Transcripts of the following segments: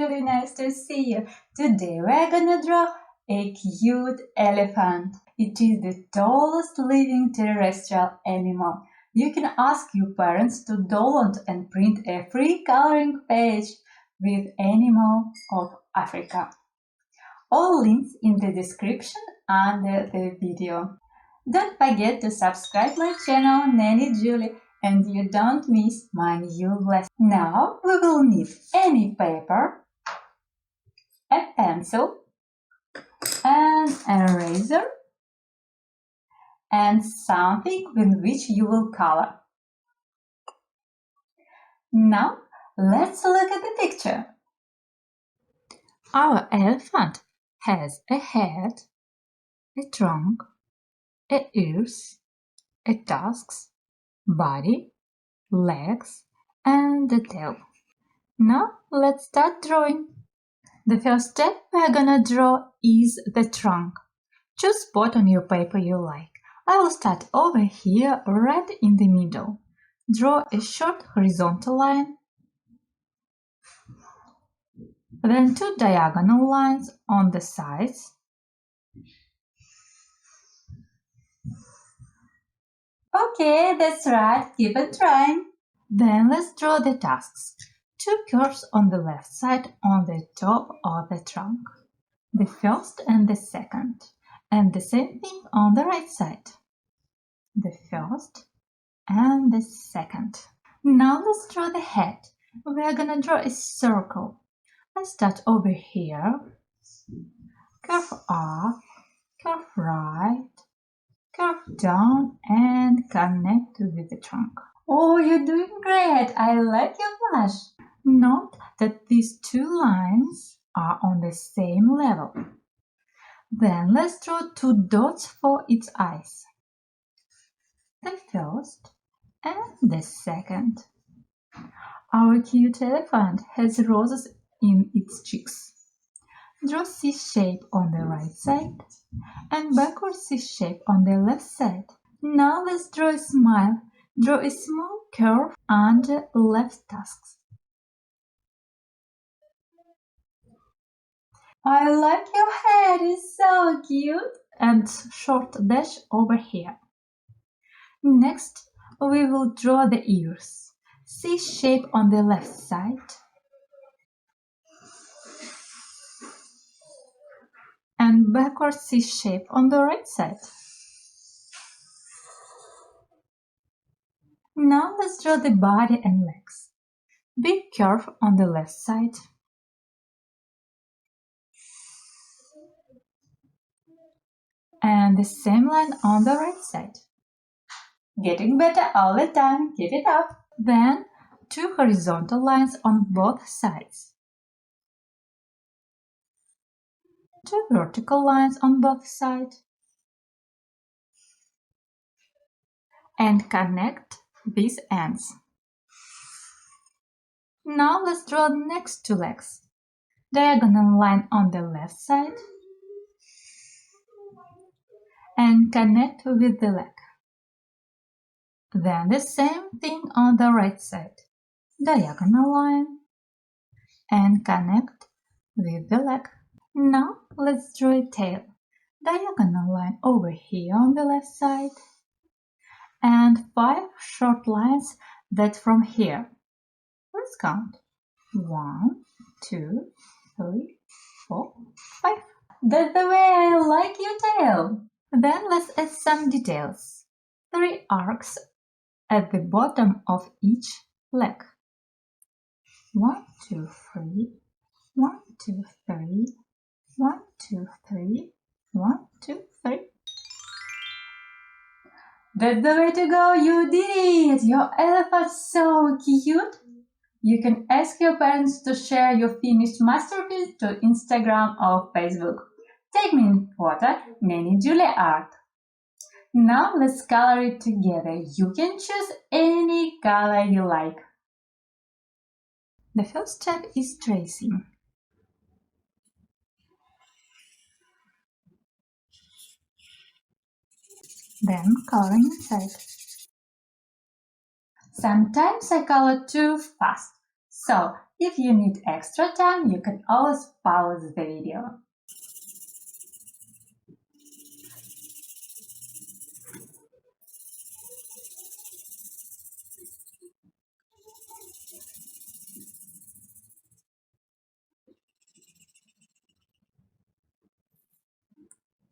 Julie, nice to see you. Today we're gonna draw a cute elephant. It is the tallest living terrestrial animal. You can ask your parents to download and print a free coloring page with animal of Africa. All links in the description under the video. Don't forget to subscribe my channel Nanny Julie and you don't miss my new lesson. Now we will need any paper, a pencil, an eraser, and something with which you will color. Now let's look at the picture. Our elephant has a head, a trunk, ears, tusks, body, legs, and a tail. Now let's start drawing. The first step we're gonna draw is the trunk. Choose spot on your paper you like. I will start over here, right in the middle. Draw a short horizontal line, then 2 diagonal lines on the sides. Okay, that's right, keep it trying. Then let's draw the tusks. 2 curves on the left side on the top of the trunk. The first and the second. And the same thing on the right side. The first and the second. Now let's draw the head. We are gonna draw a circle. Let's start over here. Curve up, curve right, curve down and connect with the trunk. Oh, you're doing great! I like your blush. Note that these 2 lines are on the same level. Then let's draw 2 dots for its eyes. The first and the second. Our cute elephant has roses in its cheeks. Draw C shape on the right side and backward C shape on the left side. Now let's draw a smile. Draw a small curve under left tusks. I like your head, it's so cute! And short dash over here. Next, we will draw the ears. C shape on the left side. And backward C shape on the right side. Now let's draw the body and legs. Big curve on the left side. And the same line on the right side. Getting better all the time, keep it up. Then 2 horizontal lines on both sides. 2 vertical lines on both sides. And connect these ends. Now let's draw the next 2 legs. Diagonal line on the left side. And connect with the leg. Then the same thing on the right side. Diagonal line and connect with the leg. Now let's draw a tail. Diagonal line over here on the left side and 5 short lines that from here. Let's count. 1, 2, 3, 4, 5. That's the way I like your tail. Then let's add some details. 3 arcs at the bottom of each leg. 1, 2, 3, 1, 2, 3, 1, 2, 3, 1, 2, 3. That's the way to go, you did it! Your elephant's so cute! You can ask your parents to share your finished masterpiece to Instagram or Facebook. Take me in photo, Nanny Julie art. Now let's color it together. You can choose any color you like. The first step is tracing. Then coloring inside. Sometimes I color too fast, so If you need extra time, you can always pause the video.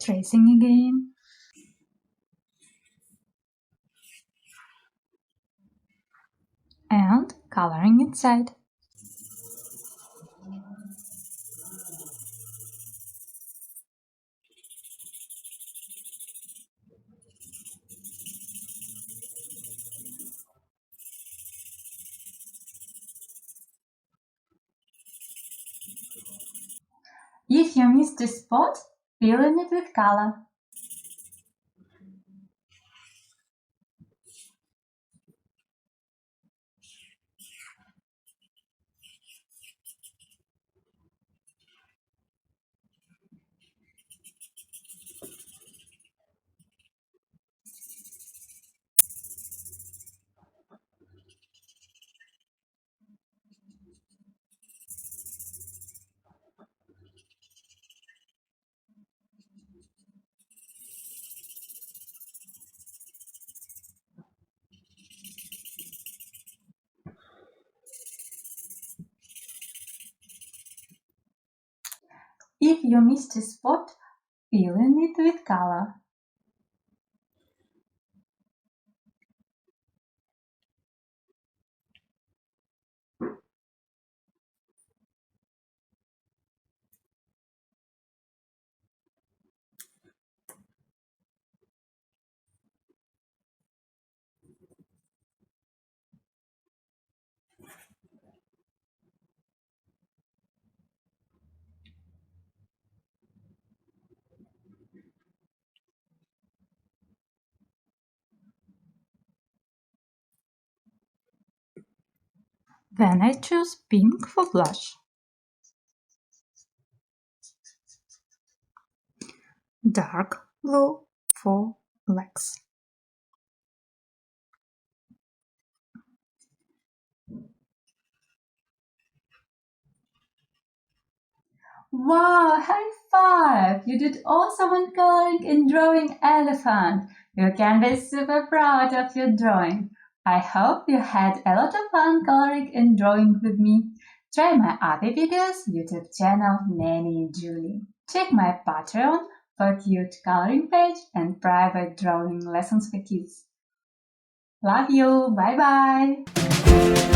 Tracing again. And coloring inside. If you missed a spot, fill in it with color. If you missed a spot, fill in it with color. Then I choose pink for blush. Dark blue for legs. Wow, high five! You did awesome on coloring and drawing elephant. You can be super proud of your drawing. I hope you had a lot of fun coloring and drawing with me. Try my other videos, YouTube channel Nanny Julie. Check my Patreon for cute coloring page and private drawing lessons for kids. Love you, bye bye!